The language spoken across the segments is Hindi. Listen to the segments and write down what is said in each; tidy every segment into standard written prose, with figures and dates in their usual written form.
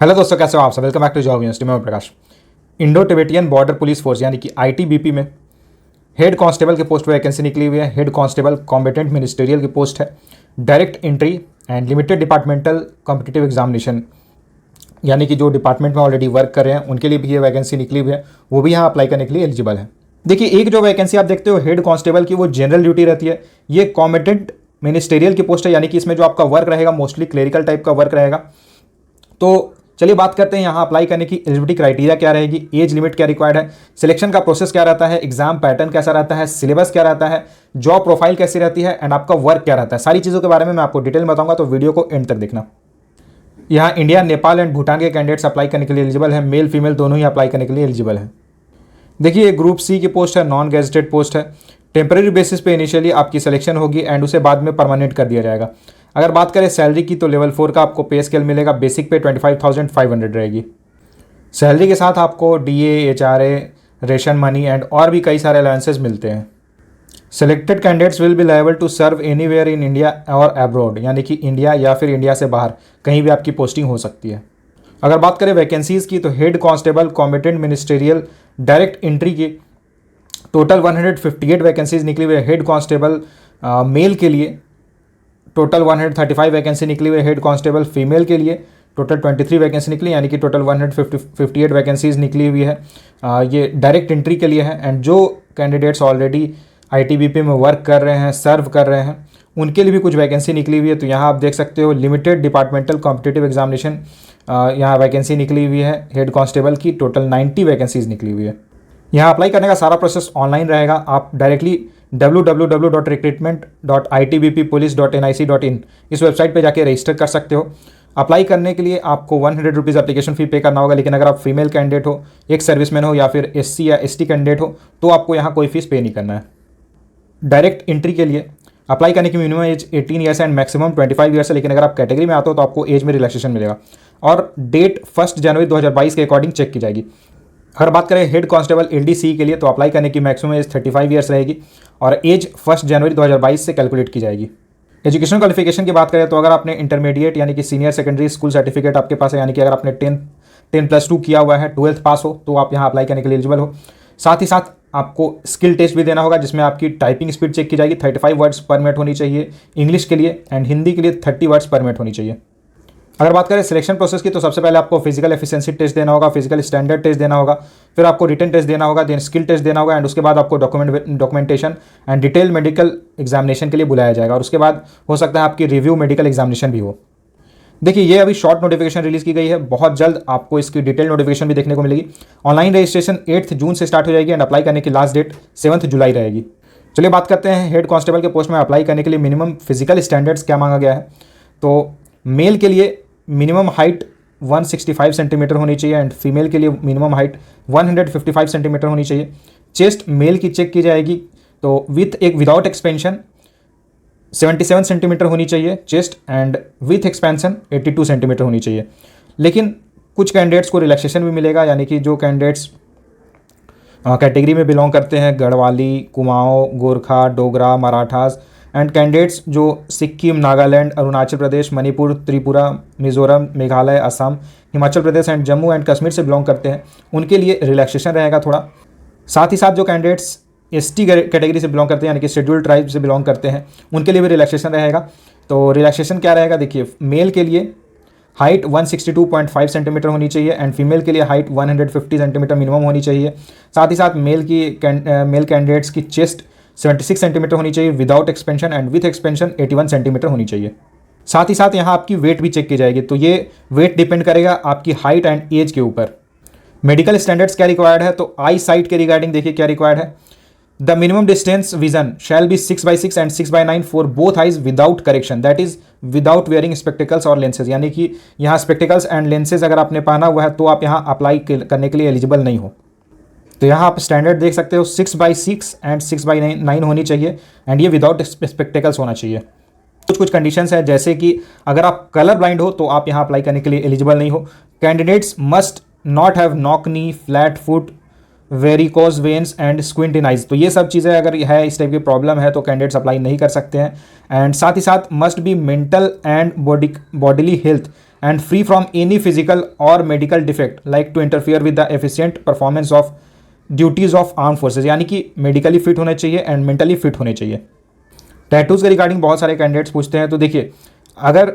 हेलो दोस्तों, कैसे हो आप सब। Welcome back to job university में Prakash. Indo Tibetan border police force यानी कि आईटीबीपी में हेड कांस्टेबल के पोस्ट पर वैकेंसी निकली हुई है। हेड कांस्टेबल कॉम्पिटेंट मिनिस्टेरियल की पोस्ट है। Direct entry and limited departmental competitive examination यानी कि जो डिपार्टमेंट में ऑलरेडी वर्क कर रहे हैं उनके लिए भी ये वैकेंसी निकली हुई है, वो भी यहाँ अप्लाई करने के लिए एलिजिबल है। देखिए, एक जो वैकेंसी आप देखते हो हेड कांस्टेबल की, वो जनरल ड्यूटी रहती है। ये कॉम्पिटेंट मिनिस्टेरियल की पोस्ट है, यानी कि इसमें जो आपका वर्क रहेगा मोस्टली क्लेरिकल टाइप का वर्क रहेगा। तो चलिए बात करते हैं यहाँ अप्लाई करने की एलिजिबिलिटी क्राइटेरिया क्या रहेगी, एज लिमिट क्या रिक्वायर्ड है, सिलेक्शन का प्रोसेस क्या रहता है, एग्जाम पैटर्न कैसा रहता है, सिलेबस क्या रहता है, जॉब प्रोफाइल कैसी रहती है एंड आपका वर्क क्या रहता है। सारी चीज़ों के बारे में मैं आपको डिटेल में बताऊंगा, तो वीडियो को एंड तक देखना। यहाँ इंडिया, नेपाल एंड भूटान के कैंडिडेट्स अप्लाई करने के लिए एलिजिबल है। मेल फीमेल दोनों ही अप्लाई करने के लिए एलिजिबल है। देखिए, ग्रुप सी की पोस्ट है, नॉन गैजेटेड पोस्ट है। टेम्परेरी बेसिस पे इनिशियली आपकी सिलेक्शन होगी एंड उसे बाद में परमानेंट कर दिया जाएगा। अगर बात करें सैलरी की, तो लेवल 4 का आपको पे स्केल मिलेगा। बेसिक पे 25,500 रहेगी। सैलरी के साथ आपको DA, HRA, ration money and और भी कई सारे अलाउंसेस मिलते हैं। Selected candidates will be liable to serve anywhere in India और अब्रॉड, यानी कि इंडिया या फिर इंडिया से बाहर कहीं भी आपकी पोस्टिंग हो सकती है। अगर बात करें वैकेंसीज़ की, तो head constable competent ministerial direct entry की टोटल 158 वैकेंसीज निकली हुई है। हेड कांस्टेबल मेल के लिए टोटल 135 वैकेंसी निकली हुई है। हेड कांस्टेबल फीमेल के लिए टोटल 23 वैकेंसी निकली, यानी कि टोटल 158 वैकेंसीज निकली हुई है। ये डायरेक्ट एंट्री के लिए है। एंड जो कैंडिडेट्स ऑलरेडी आईटीबीपी में वर्क कर रहे हैं, सर्व कर रहे हैं, उनके लिए भी कुछ वैकेंसी निकली हुई है। तो यहाँ आप देख सकते हो लिमिटेड डिपार्टमेंटल कॉम्पिटिटिव एग्जामिनेशन, यहाँ वैकेंसी निकली हुई है। हेड कांस्टेबल की टोटल 90 वैकेंसीज निकली हुई है। यहाँ अप्लाई करने का सारा प्रोसेस ऑनलाइन रहेगा। आप डायरेक्टली www.recruitment.itbppolice.nic.in इस वेबसाइट पे जाके रजिस्टर कर सकते हो। अप्लाई करने के लिए आपको 100 रुपीज़ एप्लीकेशन फ़ी पे करना होगा। लेकिन अगर आप फीमेल कैंडिडेट हो, एक सर्विसमैन हो या फिर एससी या एसटी कैंडिडेट हो, तो आपको यहाँ कोई फीस पे नहीं करना है। डायरेक्ट एंट्री के लिए अप्लाई करने की minimum age 18 years and maximum 25 years है। लेकिन अगर आप कैटेगरी में आते हो तो आपको एज में रिलैक्सेशन मिलेगा और डेट 1 जनवरी 2022 के अकॉर्डिंग चेक की जाएगी। अगर बात करें हेड कांस्टेबल एलडीसी के लिए, तो अप्लाई करने की मैक्सिमम एज 35 ईयर्स रहेगी और एज 1 जनवरी 2022 से कैलकुलेट की जाएगी। एजुकेशन क्वालिफिकेशन की बात करें, तो अगर आपने इंटरमीडिएट यानी कि सीनियर सेकेंडरी स्कूल सर्टिफिकेट आपके पास है, यानी कि अगर आपने 10+2 किया हुआ है, 12th पास हो, तो आप यहाँ अप्लाई करने के लिए एलिजिबल हो। साथ ही साथ आपको स्किल टेस्ट भी देना होगा, जिसमें आपकी टाइपिंग स्पीड चेक की जाएगी। 35 वर्ड्स पर मिनट होनी चाहिए इंग्लिश के लिए, एंड हिंदी के लिए 30 वर्ड्स पर मिनट होनी चाहिए। अगर बात करें सिलेक्शन प्रोसेस की, तो सबसे पहले आपको फिजिकल एफिशिएंसी टेस्ट देना होगा, फिजिकल स्टैंडर्ड टेस्ट देना होगा, फिर आपको रिटन टेस्ट देना होगा, देन स्किल टेस्ट देना होगा, एंड उसके बाद आपको documentation and detail medical examination के लिए बुलाया जाएगा। और उसके बाद हो सकता है आपकी रिव्यू मेडिकल एग्जामिनेशन भी हो। देखिए, ये अभी शॉर्ट नोटिफिकेशन रिलीज की गई है, बहुत जल्द आपको इसकी डिटेल नोटिफिकेशन भी देखने को मिलेगी। ऑनलाइन रजिस्ट्रेशन 8 जून से स्टार्ट हो जाएगी एंड अप्लाई करने की लास्ट डेट 7 जुलाई रहेगी। चलिए बात करते हैं हेड कांस्टेबल के पोस्ट में अप्लाई करने के लिए मिनिमम फिजिकल स्टैंडर्ड्स क्या मांगा गया है। तो मेल के लिए मिनिमम हाइट 165 सेंटीमीटर होनी चाहिए एंड फीमेल के लिए मिनिमम हाइट 155 सेंटीमीटर होनी चाहिए। चेस्ट मेल की चेक की जाएगी, तो विदाउट एक्सपेंशन 77 सेंटीमीटर होनी चाहिए chest, and with expansion 82 centimetre होनी चाहिए। लेकिन कुछ कैंडिडेट्स को रिलैक्सेशन भी मिलेगा, यानी कि जो कैंडिडेट्स कैटेगरी में बिलोंग करते हैं, गढ़वाली, कुमाऊँ, गोरखा, डोगरा, मराठास एंड कैंडिडेट्स जो सिक्किम, नागालैंड, अरुणाचल प्रदेश, मणिपुर, त्रिपुरा, मिजोरम, मेघालय, असम, हिमाचल प्रदेश एंड जम्मू एंड कश्मीर से बिलोंग करते हैं, उनके लिए रिलैक्सेशन रहेगा थोड़ा। साथ ही साथ जो कैंडिडेट्स एसटी कैटेगरी से बिलोंग करते हैं, यानी कि शेड्यूल्ड ट्राइब से बिलोंग करते हैं, उनके लिए भी रिलैक्सेशन रहेगा। तो रिलैक्सेशन क्या रहेगा, देखिए, मेल के लिए हाइट 162.5 सेंटीमीटर होनी चाहिए एंड फीमेल के लिए हाइट 150 सेंटीमीटर मिनिमम होनी चाहिए। साथ ही साथ मेल कैंडिडेट्स की चेस्ट 76 सेंटीमीटर होनी चाहिए without expansion, and with expansion 81 centimetre होनी चाहिए। साथ ही साथ यहाँ आपकी वेट भी चेक की जाएगी, तो ये वेट डिपेंड करेगा आपकी हाइट एंड एज के ऊपर। मेडिकल स्टैंडर्ड्स क्या रिक्वायर्ड है, तो आई साइट के रिगार्डिंग देखिए क्या रिक्वायर्ड है। The minimum distance vision shall be 6/6 and 6/9 for both eyes without correction, that is without wearing spectacles और लेंसेज, यानी कि यहाँ स्पेक्टिकल्स एंड लेंसेज अगर आपने पहना हुआ है तो आप यहाँ अप्लाई करने के लिए एलिजिबल नहीं हो। तो यहाँ आप स्टैंडर्ड देख सकते हो 6/6 एंड 6/9 होनी चाहिए, एंड ये विदाउट स्पेक्टिकल्स होना चाहिए। कुछ कंडीशंस है, जैसे कि अगर आप कलर ब्लाइंड हो तो आप यहाँ अप्लाई करने के लिए एलिजिबल नहीं हो। Candidates must not have knock knee, flat foot, varicose veins and squint in eyes. तो ये सब चीज़ें अगर है, इस टाइप की प्रॉब्लम है, तो कैंडिडेट्स अप्लाई नहीं कर सकते हैं। एंड साथ ही साथ must be mental and bodily health and free from any physical और medical defect like to interfere with the efficient performance of duties of arm forces, यानी कि मेडिकली फिट होने चाहिए एंड मेंटली फिट होने चाहिए। टैटूज़ के रिगार्डिंग बहुत सारे कैंडिडेट्स पूछते हैं, तो देखिए अगर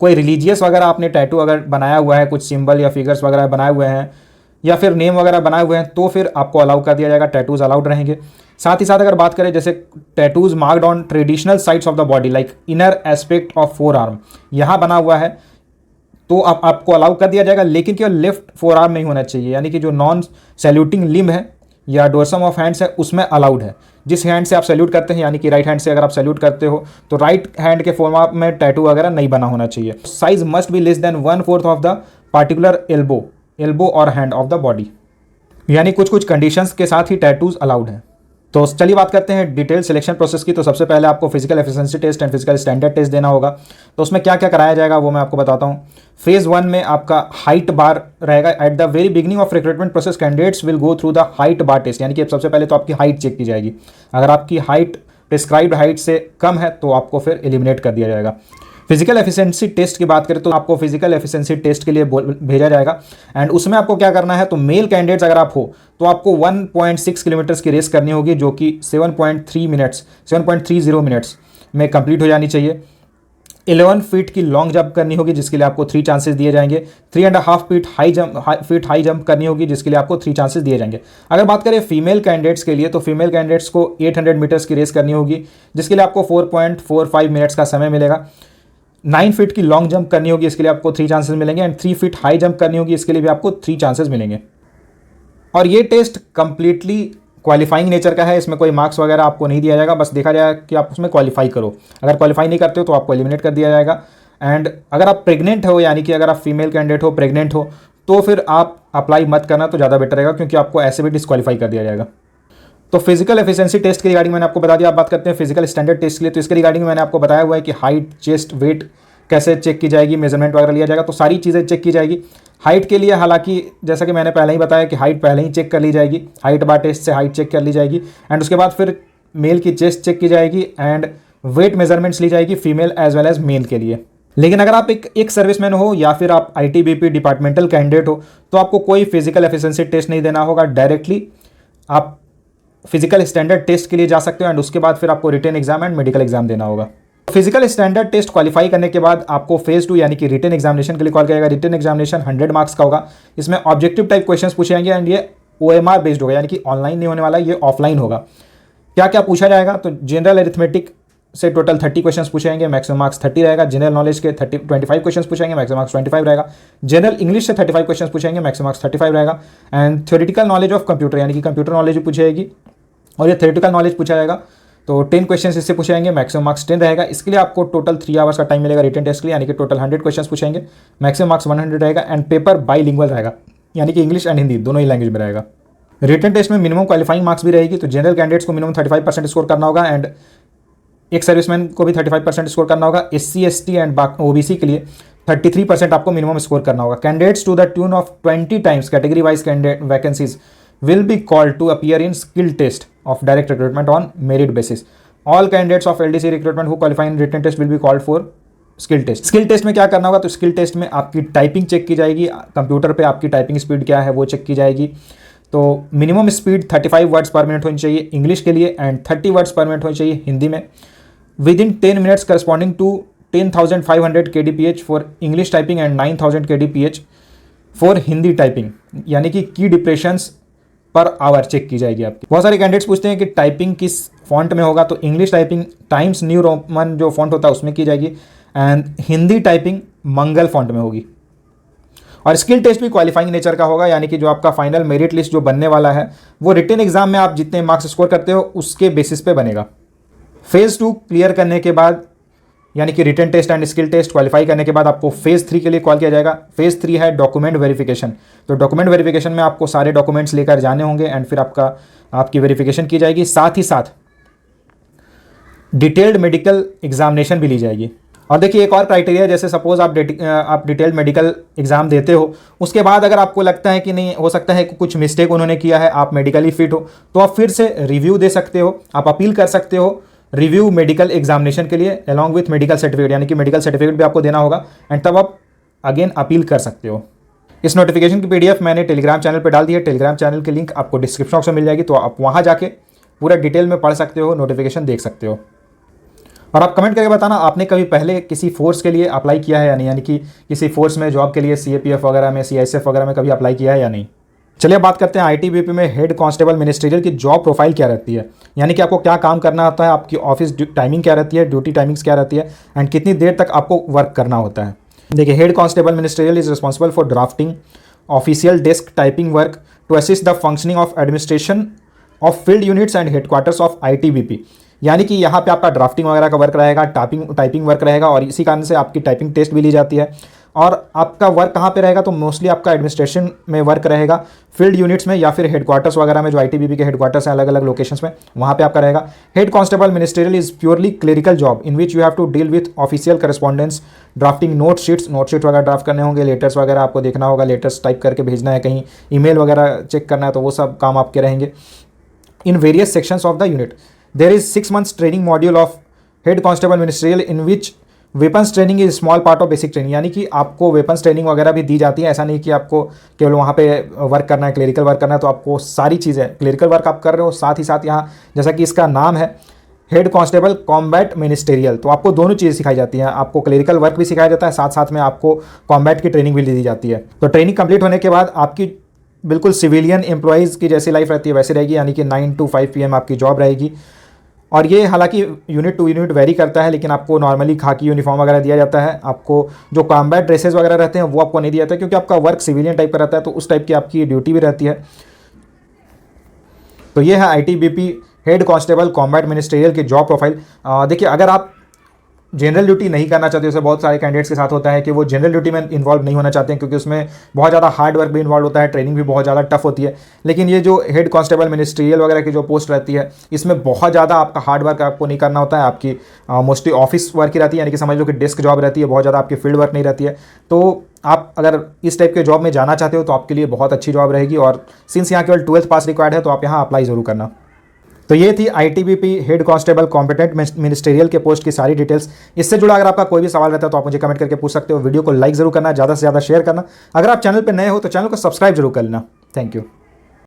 कोई रिलीजियस वगैरह आपने टैटू अगर बनाया हुआ है, कुछ सिंबल या फिगर्स वगैरह बनाए हुए हैं या फिर नेम वगैरह बनाए हुए हैं, तो फिर आपको अलाउ कर दिया जाएगा, टैटूज़ अलाउड रहेंगे। साथ ही साथ अगर बात करें जैसे tattoos marked on traditional sides of the body like inner aspect of four arm, यहाँ बना हुआ है तो आपको अलाउ कर दिया जाएगा, लेकिन केवल लेफ्ट फोर आर्म नहीं होना चाहिए, यानी कि जो नॉन सैल्यूटिंग लिम्ब है या डोर्सम ऑफ हैंड्स है उसमें अलाउड है। जिस हैंड से आप सैल्यूट करते हैं, यानी कि राइट हैंड से अगर आप सैल्यूट करते हो तो राइट हैंड के फॉर्म में टैटू वगैरह नहीं बना होना चाहिए। Size must be less than 1/4 of the particular elbow और हैंड ऑफ द बॉडी, यानी कुछ कुछ कंडीशंस के साथ ही टैटूज अलाउड है। तो चलिए बात करते हैं डिटेल सिलेक्शन प्रोसेस की। तो सबसे पहले आपको physical efficiency test and physical standard test देना होगा। तो उसमें क्या क्या कराया जाएगा वो मैं आपको बताता हूँ। फेज 1 में आपका हाइट बार रहेगा। At the very beginning of recruitment process candidates will go through the height bar test, यानी कि सबसे पहले तो आपकी हाइट चेक की जाएगी। अगर आपकी हाइट प्रिस्क्राइब्ड हाइट से कम है तो आपको फिर एलिमिनेट कर दिया जाएगा। फिजिकल एफिशिएंसी टेस्ट की बात करें तो आपको फिजिकल एफिशिएंसी टेस्ट के लिए भेजा जाएगा एंड उसमें आपको क्या करना है, तो मेल कैंडिडेट्स अगर आप हो तो आपको 1.6 किलोमीटर की रेस करनी होगी, जो कि 7.30 मिनट्स में कंप्लीट हो जानी चाहिए। 11 फीट की लॉन्ग जंप करनी होगी, जिसके लिए आपको 3 चांसेस दिए जाएंगे। 3.5 फीट हाई जंप करनी होगी, जिसके लिए आपको 3 चांसेस दिए जाएंगे। अगर बात करें फीमेल कैंडिडेट्स के लिए, तो फीमेल कैंडिडेट्स को 800 मीटर्स की रेस करनी होगी, जिसके लिए आपको 4.45 मिनट्स का समय मिलेगा। 9 फीट की लॉन्ग जंप करनी होगी, इसके लिए आपको 3 चांसेस मिलेंगे एंड 3 फीट हाई जंप करनी होगी, इसके लिए भी आपको 3 चांसेस मिलेंगे। और ये टेस्ट कंप्लीटली क्वालिफाइंग नेचर का है, इसमें कोई मार्क्स वगैरह आपको नहीं दिया जाएगा, बस देखा जाएगा कि आप उसमें क्वालिफाई करो। अगर क्वालिफाई नहीं करते हो तो आपको एलिमिनेट कर दिया जाएगा। एंड अगर आप प्रेग्नेंट हो, यानी कि अगर आप फीमेल कैंडिडेट हो, प्रेग्नेंट हो, तो फिर आप अप्लाई मत करना तो ज़्यादा बेटर रहेगा, क्योंकि आपको ऐसे भी डिस्क्वालीफाई कर दिया जाएगा। तो फिजिकल एफिशिएंसी टेस्ट के रिगार्डिंग मैंने आपको बता दिया। आप बात करते हैं फिजिकल स्टैंडर्ड टेस्ट के लिए, तो इसके रिगार्डिंग मैंने आपको बताया हुआ है कि हाइट, चेस्ट, वेट कैसे चेक की जाएगी, मेजरमेंट वगैरह लिया जाएगा, तो सारी चीज़ें चेक की जाएगी। हाइट के लिए हालांकि जैसा कि मैंने पहले ही बताया कि हाइट पहले ही चेक कर ली जाएगी, हाइट बार टेस्ट से हाइट चेक कर ली जाएगी एंड उसके बाद फिर मेल की चेस्ट चेक की जाएगी एंड वेट मेजरमेंट्स ली जाएगी female as well as male के लिए। लेकिन अगर आप एक सर्विसमैन हो या फिर आप ITBP डिपार्टमेंटल कैंडिडेट हो तो आपको कोई फिजिकल एफिशिएंसी टेस्ट नहीं देना होगा, डायरेक्टली आप फिजिकल स्टैंडर्ड टेस्ट के लिए जा सकते हो एंड उसके बाद फिर आपको written exam and medical exam देना होगा। फिजिकल स्टैंडर्ड टेस्ट क्वालिफाई करने के बाद आपको फेज 2 यानी कि रिटन एग्जामिनेशन के लिए कॉल किया जाएगा। रिटन एग्जामिनेशन 100 मार्क्स का होगा। इसमें ऑब्जेक्टिव टाइप क्वेश्चंस पूछे जाएंगे एंड ये OMR बेस्ड होगा, यानी कि ऑनलाइन नहीं होने वाला, ये ऑफलाइन होगा। क्या क्या पूछा जाएगा, तो जनरल अरिथमेटिक से टोटल 30 क्वेश्चंस पूछे जाएंगे, मैक्सिमम मार्क्स 30 रहेगा। जनरल नॉलेज के 25 क्वेश्चंस पूछेंगे, मैक्सिमम मार्क्स 25 रहेगा। जनरल इंग्लिश से 35 क्वेश्चंस पूछेंगे, मैक्सिमम मार्क्स 35 रहेगा। And theoretical knowledge of computer, यानी कि कंप्यूटर नॉलेज भी पूछी जाएगी और ये थ्योरेटिकल नॉलेज पूछा जाएगा। तो 10 क्वेश्चंस इससे पूछेंगे, मैक्सिमम मार्क्स 10 रहेगा। इसके लिए आपको टोटल 3 आवर्स का टाइम मिलेगा रिटन टेस्ट के लिए, यानी कि टोटल 100 क्वेश्चंस पूछेंगे, मैक्सिमम मार्क्स 100 रहेगा एंड पेपर बाईलिंगुअल रहेगा, यानी कि इंग्लिश एंड हिंदी दोनों ही लैंग्वेज में रहेगा। रिटन टेस्ट में मिनिमम क्वालिफाइंग मार्क्स भी रहेगी, तो जनरल कैंडिडेट्स को मिनिमम 35% स्कोर करना होगा एंड एक सर्विसमैन को भी 35% स्कोर करना होगा। SC ST एंड OBC के लिए 33% आपको मिनिमम स्कोर करना होगा। Candidates to the tune of 20 times category wise candidate vacancies will be called to appear in skill test of direct recruitment on merit basis. All candidates of LDC recruitment who qualify in written test will be called for skill test. skill test में क्या करना होगा, तो skill test में आपकी टाइपिंग चेक की जाएगी, कंप्यूटर पे आपकी टाइपिंग स्पीड क्या है वो चेक की जाएगी। तो मिनिमम स्पीड 35 वर्ड्स पर मिनट होनी चाहिए इंग्लिश के लिए एंड 30 वर्ड्स पर मिनट होनी चाहिए हिंदी में। Within 10 minutes corresponding to 10,500 kdph for English typing and 9,000 kdph for Hindi typing, यानी कि की डिप्रेशंस पर आवर चेक की जाएगी आपकी। बहुत सारे कैंडिडेट्स पूछते हैं कि टाइपिंग किस फॉन्ट में होगा, तो English typing times new Roman जो फॉन्ट होता है उसमें की जाएगी and Hindi typing Mangal font में होगी। और स्किल टेस्ट भी क्वालिफाइंग नेचर का होगा, यानी कि जो आपका फाइनल मेरिट लिस्ट जो बनने वाला है वो रिटन एग्जाम में आप जितने मार्क्स स्कोर करते हो उसके बेसिस पे बनेगा। फेज 2 क्लियर करने के बाद, यानी कि written test and skill test qualify करने के बाद आपको फेज 3 के लिए कॉल किया जाएगा। फेज 3 है डॉक्यूमेंट वेरिफिकेशन। तो डॉक्यूमेंट वेरिफिकेशन में आपको सारे डॉक्यूमेंट्स लेकर जाने होंगे एंड फिर आपकी वेरिफिकेशन की जाएगी। साथ ही साथ डिटेल्ड मेडिकल एग्जामिनेशन भी ली जाएगी। और देखिए एक और क्राइटेरिया, जैसे सपोज आप डिटेल्ड मेडिकल एग्जाम देते हो, उसके बाद अगर आपको लगता है कि नहीं, हो सकता है कि कुछ मिस्टेक उन्होंने किया है, आप मेडिकली फिट हो, तो आप फिर से रिव्यू दे सकते हो, आप अपील कर सकते हो रिव्यू मेडिकल एग्जामिनेशन के लिए अलॉन्ग विथ मेडिकल सर्टिफिकेट, यानी कि मेडिकल सर्टिफिकेट भी आपको देना होगा एंड तब आप अगेन अपील कर सकते हो। इस नोटिफिकेशन की PDF मैंने टेलीग्राम चैनल पर डाल दी है। टेलीग्राम चैनल की लिंक आपको डिस्क्रिप्शन बॉक्स में मिल जाएगी, तो आप वहाँ जाके पूरा डिटेल में पढ़ सकते हो, नोटिफिकेशन देख सकते हो। और आप कमेंट करके बताना आपने कभी पहले किसी फोर्स के लिए अप्लाई किया है या नहीं, यानी कि किसी फोर्स में जॉब के लिए CAPF वगैरह में, CISF वगैरह में कभी अप्लाई किया है या नहीं। चलिए अब बात करते हैं ITBP में हेड कांस्टेबल मिनिस्ट्रियल की जॉब प्रोफाइल क्या रहती है, यानी कि आपको क्या काम करना होता है, आपकी ऑफिस टाइमिंग क्या रहती है, ड्यूटी टाइमिंग्स क्या रहती है, एंड कितनी देर तक आपको वर्क करना होता है। देखिए, head constable ministerial is responsible for drafting official desk typing work to assist the functioning of administration of field units and headquarters of ITBP। यानी कि यहाँ पे आपका ड्राफ्टिंग वगैरह का वर्क रहेगा, टाइपिंग वर्क रहेगा, और इसी कारण से आपकी टाइपिंग टेस्ट भी ली जाती है। और आपका वर्क कहाँ पे रहेगा, तो मोस्टली आपका एडमिनिस्ट्रेशन में वर्क रहेगा, फील्ड यूनिट्स में या फिर हेडक्वार्टर्स वगैरह में, जो ITBP के हेडक्वार्टर्स हैं अलग अलग लोकेशंस में, वहाँ पे आपका रहेगा। Head constable ministerial is purely clerical job in which you have to deal with official correspondence, drafting note sheet वगैरह ड्राफ्ट करने होंगे, लेटर्स वगैरह आपको देखना होगा, लेटर्स टाइप करके भेजना है, कहीं ईमेल वगैरह चेक करना है, तो वो सब काम आपके रहेंगे। In various sections of the unit there is 6 months training module of head constable ministerial in which weapons training is small part of basic training. यानी कि आपको वेपन्स ट्रेनिंग वगैरह भी दी जाती है, ऐसा नहीं कि आपको केवल वहाँ पे वर्क करना है, क्लरिकल वर्क करना है, तो आपको सारी चीज़ें क्लरिकल वर्क आप कर रहे हो, साथ ही साथ यहाँ जैसा कि इसका नाम है हेड कांस्टेबल कॉम्बैट मिनिस्टेरियल, तो आपको दोनों चीज़ें सिखाई जाती हैं, आपको क्लरिकल वर्क भी सिखाया जाता है, साथ साथ में आपको कॉम्बैट की ट्रेनिंग भी दी जाती है। तो ट्रेनिंग कंप्लीट होने के बाद आपकी बिल्कुल सिविलियन एम्प्लॉयज़ की जैसी लाइफ रहती है वैसे रहेगी, यानी कि 9 to 5 PM आपकी जॉब रहेगी। और ये हालांकि यूनिट टू यूनिट वेरी करता है, लेकिन आपको नॉर्मली खाकी यूनिफॉर्म वगैरह दिया जाता है। आपको जो कॉम्बैट ड्रेसेस वगैरह रहते हैं वो आपको नहीं दिया जाता, क्योंकि आपका वर्क सिविलियन टाइप का रहता है, तो उस टाइप की आपकी ड्यूटी भी रहती है। तो ये है ITBP head constable combat ministerial की जॉब प्रोफाइल। देखिए, अगर आप जनरल ड्यूटी नहीं करना चाहते, जैसे बहुत सारे कैंडिडेट्स के साथ होता है कि वो जनरल ड्यूटी में इन्वॉल्व नहीं होना चाहते हैं, क्योंकि उसमें बहुत ज़्यादा हार्ड वर्क भी इन्वॉल्व होता है, ट्रेनिंग भी बहुत ज़्यादा टफ होती है। लेकिन ये जो हेड कांस्टेबल मिनिस्ट्रियल वगैरह की जो पोस्ट रहती है, इसमें बहुत ज़्यादा आपका हार्ड वर्क आपको नहीं करना होता है, आपकी मोस्टली ऑफिस वर्क ही रहती है, यानी कि समझ लो कि डेस्क जॉब रहती है, बहुत ज़्यादा आपकी फील्ड वर्क नहीं रहती है। तो आप अगर इस टाइप के जॉब में जाना चाहते हो तो आपके लिए बहुत अच्छी जॉब रहेगी, और सिंस यहाँ केवल 12th पास रिक्वायर्ड है, तो आप यहाँ अप्लाई ज़रूर करना। तो ये थी ITBP head constable competent ministerial के पोस्ट की सारी डिटेल्स। इससे जुड़ा अगर आपका कोई भी सवाल रहता है तो आप मुझे कमेंट करके पूछ सकते हो। वीडियो को लाइक जरूर करना, ज़्यादा से ज़्यादा शेयर करना। अगर आप चैनल पर नए हो तो चैनल को सब्सक्राइब जरूर कर लेना। Thank you.